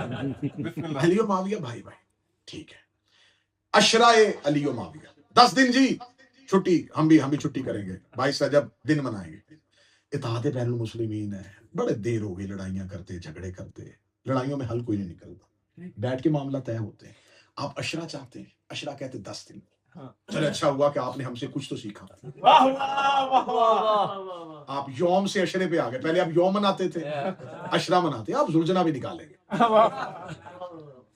علی و معاویہ بھائی بھائی، ٹھیک ہے، عشرائے علی و معاویہ 10 دن جی چھٹی، ہم بھی چھٹی کریں گے، 22 رجب دن منائیں گے، اتحاد بین المسلمین ہے، بڑے دیر ہو گئی لڑائیاں کرتے جھگڑے کرتے، لڑائیوں میں حل کوئی نہیں نکلتا، بیٹھ کے معاملہ طے ہوتے ہیں، آپ عشرہ چاہتے ہیں، عشرہ کہتے 10 دن، چلے اچھا ہوا کہ آپ نے ہم سے کچھ تو سیکھا، آپ یوم سے عشرے پہ آ گئے، پہلے آپ یوم مناتے تھے، عشرہ مناتے ہیں، آپ ذوالجناح بھی نکالیں گے،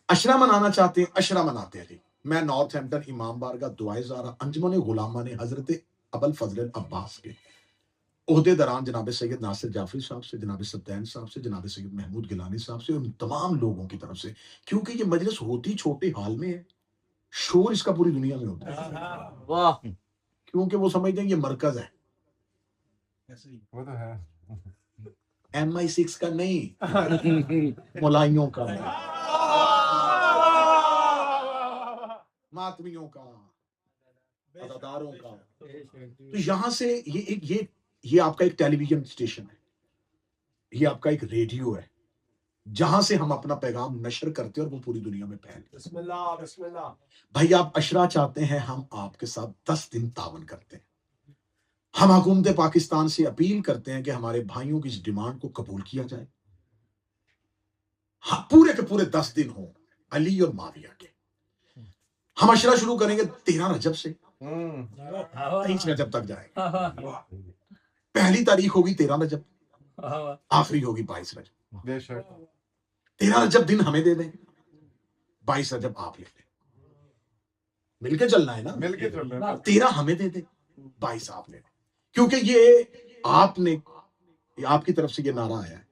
عشرہ منانا چاہتے ہیں، عشرہ مناتے ہیں، میں نارتھ ہیمپٹن امام بارگاہ دعائے زارہ انجمن غلامان حضرت ابوالفضل عباس کے عہدے داران جناب سید ناصر جعفری صاحب سے، جناب سبطین صاحب سے، جناب سید محمود گیلانی صاحب سے، ان تمام لوگوں کی طرف سے، کیونکہ یہ مجلس ہوتی چھوٹے حال میں ہے، شور اس کا پوری دنیا میں ہوتا ہے، کیونکہ وہ سمجھتے ہیں یہ مرکز ہے، MI6 کا نہیں، ملائیوں کا، ماتمیوں کا، عزاداروں کا، تو یہاں سے یہ آپ کا ایک ٹیلی ویژن اسٹیشن ہے، یہ آپ کا ایک ریڈیو ہے، جہاں سے ہم اپنا پیغام نشر کرتے ہیں اور وہ پوری دنیا میں پھیلتا ہے۔ بسم اللہ بسم اللہ۔ بھائی آپ عشرہ چاہتے ہیں، ہم آپ کے ساتھ 10 دن تعاون کرتے ہیں، ہم حکومت پاکستان سے اپیل کرتے ہیں کہ ہمارے بھائیوں کی اس ڈیمانڈ کو قبول کیا جائے، پورے کے پورے 10 دن ہوں علی اور معاویہ کے، ہم عشرہ شروع کریں گے 13 رجب سے 23 رجب تک جائیں گے، پہلی تاریخ ہوگی 13 رجب، آخری ہوگی 22 رجب، 13 رجب دن ہمیں دے دیں، 22 رجب آپ لے لیں، مل کے چلنا ہے نا، مل کے چلنا، 13 ہمیں دے دیں، 22 آپ لے لیں، کیونکہ یہ آپ نے، آپ کی طرف سے یہ نعرہ آیا ہے،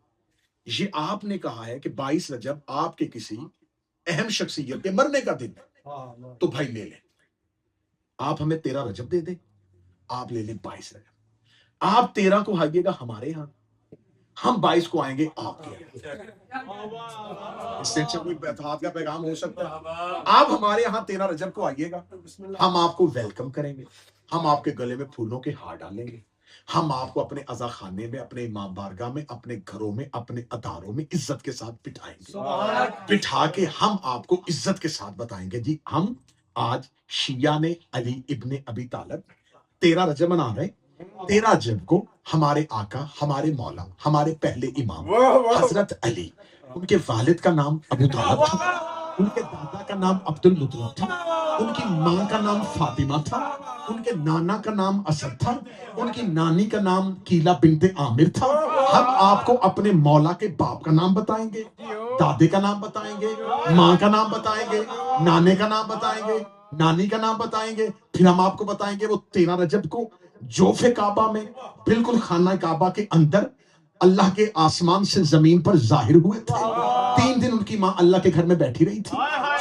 یہ آپ نے کہا ہے کہ 22 رجب آپ کے کسی اہم شخصیت کے مرنے کا دن ہے، تو بھائی لے لیں، آپ ہمیں 13 رجب دے دیں، آپ لے لیں 22 رجب، آپ 13 کو آئیے گا ہمارے ہاں، ہم 22 کو آئیں گے آپ کے یہاں، اس سے اچھا کوئی اتحاد کا پیغام ہو سکتا ہے؟ آپ ہمارے یہاں 13 رجب کو آئیے گا، ہم آپ کو ویلکم کریں گے، ہم آپ کے گلے میں پھولوں کے ہار ڈالیں گے، ہم آپ کو اپنے عزا خانے میں، اپنے امام بارگاہ میں، اپنے گھروں میں، اپنے اداروں میں عزت کے ساتھ بٹھائیں گے، بٹھا کے ہم آپ کو عزت کے ساتھ بتائیں گے جی ہم آج شیعہ نے علی ابن ابی طالب 13 رجب منا رہے ہیں، 13 رجب کو ہمارے آقا، ہمارے مولا، ہمارے پہلے امام حضرت علی، ان کے والد کا نام ابو طالب تھا، ان کے دادا کا نام عبد المطلب تھا، ان کی ماں کا نام فاطمہ تھا، ان کے نانا کا نام اسد تھا، ان کی نانی کا نام کیلا بنت عامر تھا، ہم آپ کو اپنے مولا کے باپ کا نام بتائیں گے، دادے کا نام بتائیں گے، ماں کا نام بتائیں گے، نانے کا نام بتائیں گے، نانی کا نام بتائیں گے، پھر ہم آپ کو بتائیں گے وہ 13 رجب کو جوف کعبہ میں، بالکل خانہ کعبہ کے اندر، اللہ کے آسمان سے زمین پر ظاہر ہوئے تھے، 3 دن ان کی ماں اللہ کے گھر میں بیٹھی رہی تھی،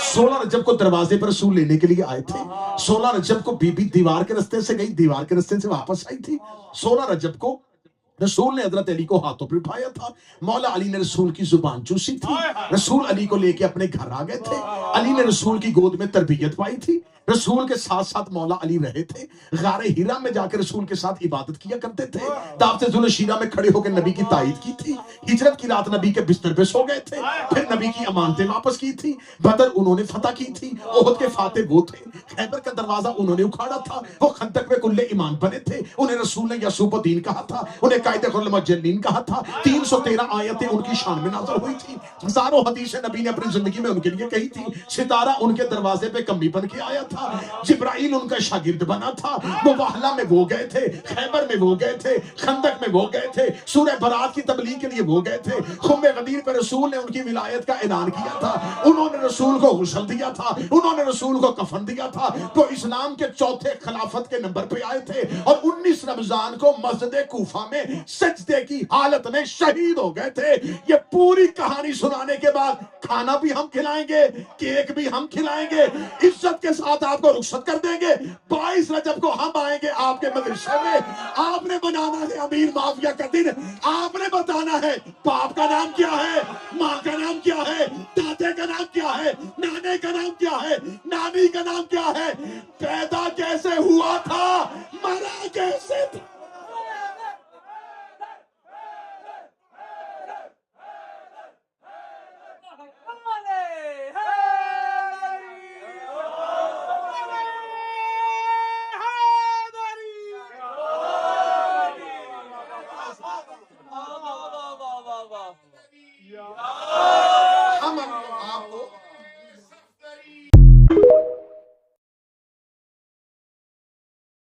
16 رجب کو دروازے پر رسول لینے کے لیے آئے تھے، 16 رجب کو بی بی دیوار کے رستے سے گئی، دیوار کے رستے سے واپس آئی تھی، 16 رجب کو رسول نے حضرت علی کو ہاتھوں پہ اٹھایا تھا، مولا علی نے رسول کی زبان چوسی تھی، رسول علی کو لے کے اپنے گھر آ گئے تھے، علی نے رسول کی گود میں تربیت پائی تھی، رسول کے ساتھ ساتھ مولا علی رہے تھے، غار ہیرا میں جا کے رسول کے ساتھ عبادت کیا کرتے تھے، دعوت ذوالشیرہ میں کھڑے ہو کے نبی کی تائید کی تھی، ہجرت کی رات نبی کے بستر پہ سو گئے تھے، پھر نبی کی امانتیں واپس کی تھی، بدر انہوں نے فتح کی تھی، احد کے فاتح وہ تھے، خیبر کا دروازہ انہوں نے اکھاڑا تھا، وہ خندق میں کلے ایمان بنے تھے، انہیں رسول نے یسوب الدین کہا تھا، انہیں قائد المجلین کہا تھا، 313 آیتیں ان کی شان میں نازل ہوئی تھی، ہزاروں حدیثیں نبی نے اپنی زندگی میں ان کے لیے کہی تھی، ستارہ ان کے دروازے پہ کمی بن کے آیا تھا، جبرائیل ان کا شاگرد بنا تھا، مباہلہ میں وہ گئے تھے، خیبر میں وہ گئے تھے، خندق میں وہ گئے تھے، سورہ برات کی تبلیغ کے لیے وہ گئے تھے، خم غدیر پہ رسول نے ان کی ولایت کا اعلان کیا تھا، انہوں نے رسول کو غسل دیا تھا، انہوں نے رسول کو کفن دیا تھا، تو اسلام کے چوتھے خلافت کے نمبر پہ آئے تھے، اور 19 رمضان کو مسجد کوفہ میں سجدے کی حالت میں شہید ہو گئے تھے۔ یہ پوری کہانی سنانے کے بعد کھانا بھی ہم کھلائیں گے، کیک بھی ہم کھلائیں گے، عزت کے ساتھ آپ کو رخصت کر دیں گے، 22 رجب کو ہم آئیں گے آپ کے مدرسے میں، آپ نے بنانا ہے امیر معاویہ کا دن، آپ نے بتانا ہے باپ کا نام کیا ہے، ماں کا نام کیا ہے، دادے کا نام کیا ہے، نانے کا نام کیا ہے، نانی کا نام کیا ہے، پیدا کیسے ہوا تھا، مرا کیسے تھا۔